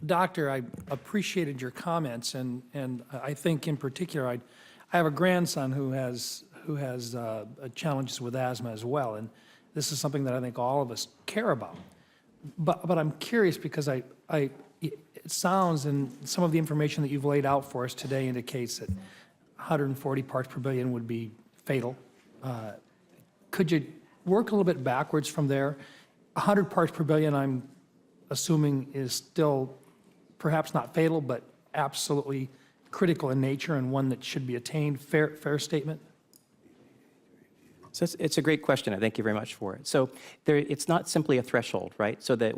Doctor, I appreciated your comments, and I think in particular, I have a grandson who has challenges with asthma as well, and this is something that I think all of us care about. But I'm curious because it sounds, and some of the information that you've laid out for us today indicates that 140 parts per billion would be fatal. Could you work a little bit backwards from there? 100 parts per billion, I'm assuming, is still perhaps not fatal, but absolutely critical in nature and one that should be attained. Fair statement? So it's a great question. I thank you very much for it. So it's not simply a threshold, right? So the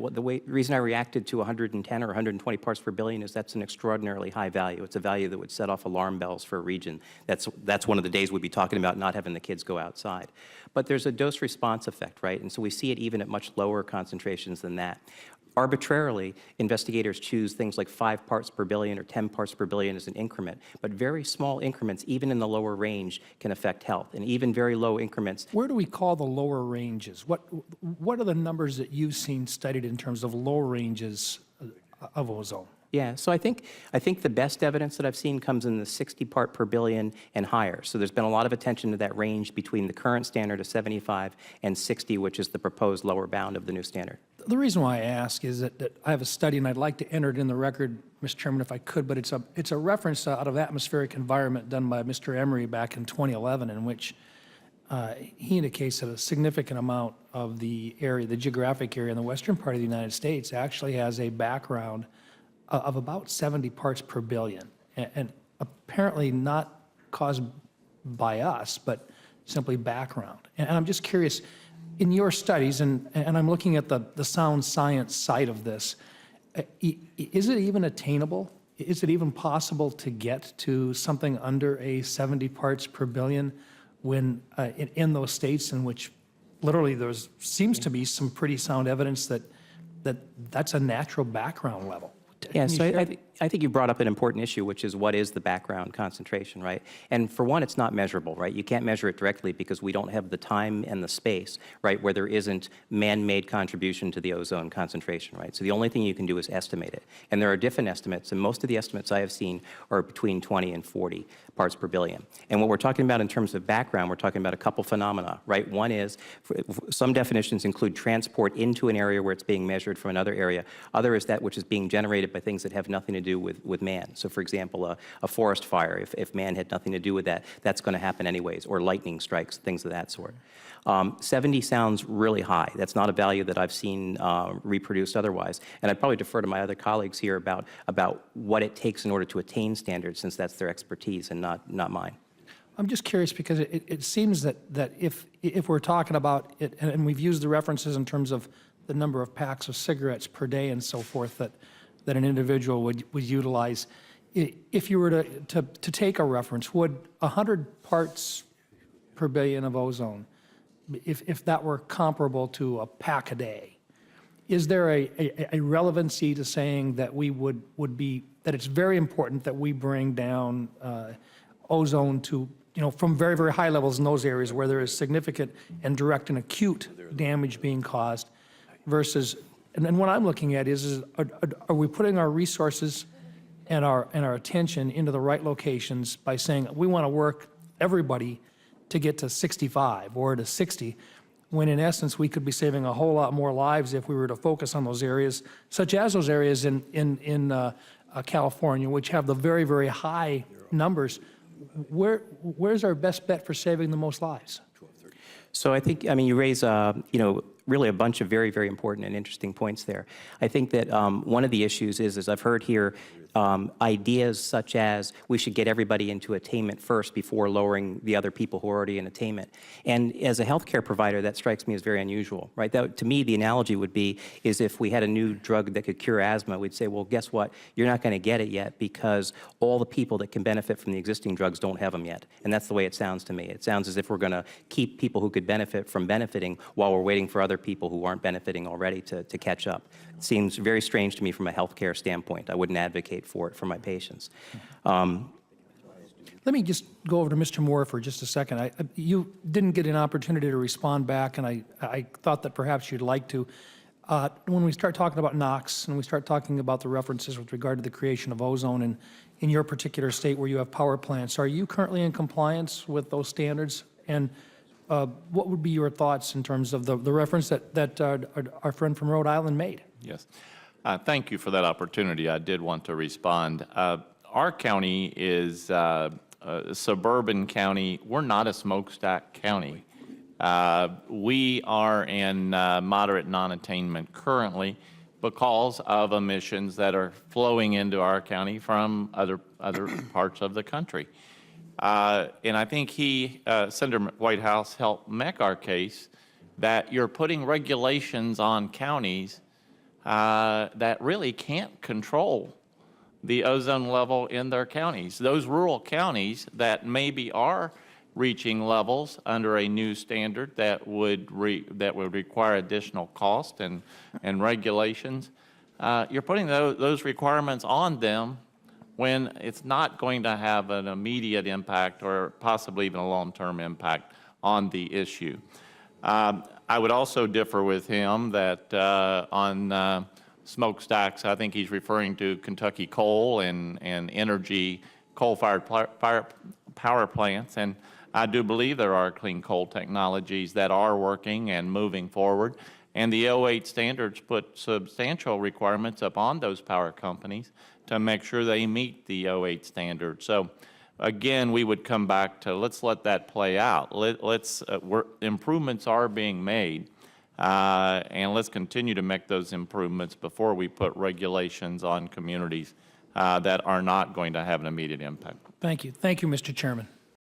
reason I reacted to 110 or 120 parts per billion is that's an extraordinarily high value. It's a value that would set off alarm bells for a region. That's one of the days we'd be talking about not having the kids go outside. But there's a dose-response effect, right? And so we see it even at much lower concentrations than that. Arbitrarily, investigators choose things like 5 parts per billion or 10 parts per billion as an increment, but very small increments, even in the lower range, can affect health, and even very low increments. Where do we call the lower ranges? What are the numbers that you've seen studied in terms of lower ranges of ozone? Yeah, so I think the best evidence that I've seen comes in the 60 part per billion and higher. So there's been a lot of attention to that range between the current standard of 75 and 60, which is the proposed lower bound of the new standard. The reason why I ask is that I have a study, and I'd like to enter it in the record, Mr. Chairman, if I could, but it's a reference out of atmospheric environment done by Mr. Emery back in 2011, in which he indicates that a significant amount of the area, the geographic area in the western part of the United States, actually has a background of about 70 parts per billion, and apparently not caused by us, but simply background. And I'm just curious, in your studies, and I'm looking at the sound science side of this, is it even attainable? Is it even possible to get to something under a 70 parts per billion when in those states in which literally there seems to be some pretty sound evidence that that's a natural background level? Yeah, so I think you brought up an important issue, which is what is the background concentration, right? And for one, it's not measurable, right? You can't measure it directly because we don't have the time and the space, right, where there isn't man-made contribution to the ozone concentration, right? So the only thing you can do is estimate it. And there are different estimates, and most of the estimates I have seen are between 20 and 40 parts per billion. And what we're talking about in terms of background, we're talking about a couple phenomena, right? One is, some definitions include transport into an area where it's being measured from another area. Other is that which is being generated by things that have nothing to do with man. So for example, a forest fire, if man had nothing to do with that, that's going to happen anyways, or lightning strikes, things of that sort. 70 sounds really high. That's not a value that I've seen reproduced otherwise. And I'd probably defer to my other colleagues here about what it takes in order to attain standards, since that's their expertise and not mine. I'm just curious because it seems that if we're talking about it, and we've used the references in terms of the number of packs of cigarettes per day and so forth that an individual would utilize. If you were to take a reference, would 100 parts per billion of ozone, if that were comparable to a pack a day, is there a relevancy to saying that that it's very important that we bring down ozone to, from very, very high levels in those areas where there is significant and direct and acute damage being caused versus, and what I'm looking at is are we putting our resources and our attention into the right locations by saying we want to work everybody to get to 65 or to 60, when in essence we could be saving a whole lot more lives if we were to focus on those areas, such as those areas in California, which have the very, very high numbers. Where's our best bet for saving the most lives? So I think, you raise, really a bunch of very, very important and interesting points there. I think that one of the issues is, as I've heard here, ideas such as we should get everybody into attainment first before lowering the other people who are already in attainment. And as a healthcare provider, that strikes me as very unusual, right? That, to me, the analogy would be is if we had a new drug that could cure asthma, we'd say, well, guess what? You're not going to get it yet because all the people that can benefit from the existing drugs don't have them yet. And that's the way it sounds to me. It sounds as if we're going to keep people who could benefit from benefiting while we're waiting for other people who aren't benefiting already to catch up. It seems very strange to me from a healthcare standpoint. I wouldn't advocate for it for my patients. Let me just go over to Mr. Moore for just a second. You didn't get an opportunity to respond back, and I thought that perhaps you'd like to. When we start talking about NOx and we start talking about the references with regard to the creation of ozone in your particular state where you have power plants, are you currently in compliance with those standards? And what would be your thoughts in terms of the reference that our friend from Rhode Island made? Yes. Thank you for that opportunity. I did want to respond. Our county is a suburban county. We're not a smokestack county. We are in moderate non-attainment currently because of emissions that are flowing into our county from other parts of the country. And I think Senator Whitehouse helped make our case that you're putting regulations on counties that really can't control the ozone level in their counties. Those rural counties that maybe are reaching levels under a new standard that would require additional cost and regulations, you're putting those requirements on them when it's not going to have an immediate impact or possibly even a long-term impact on the issue. I would also differ with him that on smokestacks, I think he's referring to Kentucky coal and energy coal-fired power plants. And I do believe there are clean coal technologies that are working and moving forward. And the 08 standards put substantial requirements upon those power companies to make sure they meet the 08 standards. So again, we would come back to let's let that play out. Improvements are being made, and let's continue to make those improvements before we put regulations on communities that are not going to have an immediate impact. Thank you. Thank you, Mr. Chairman.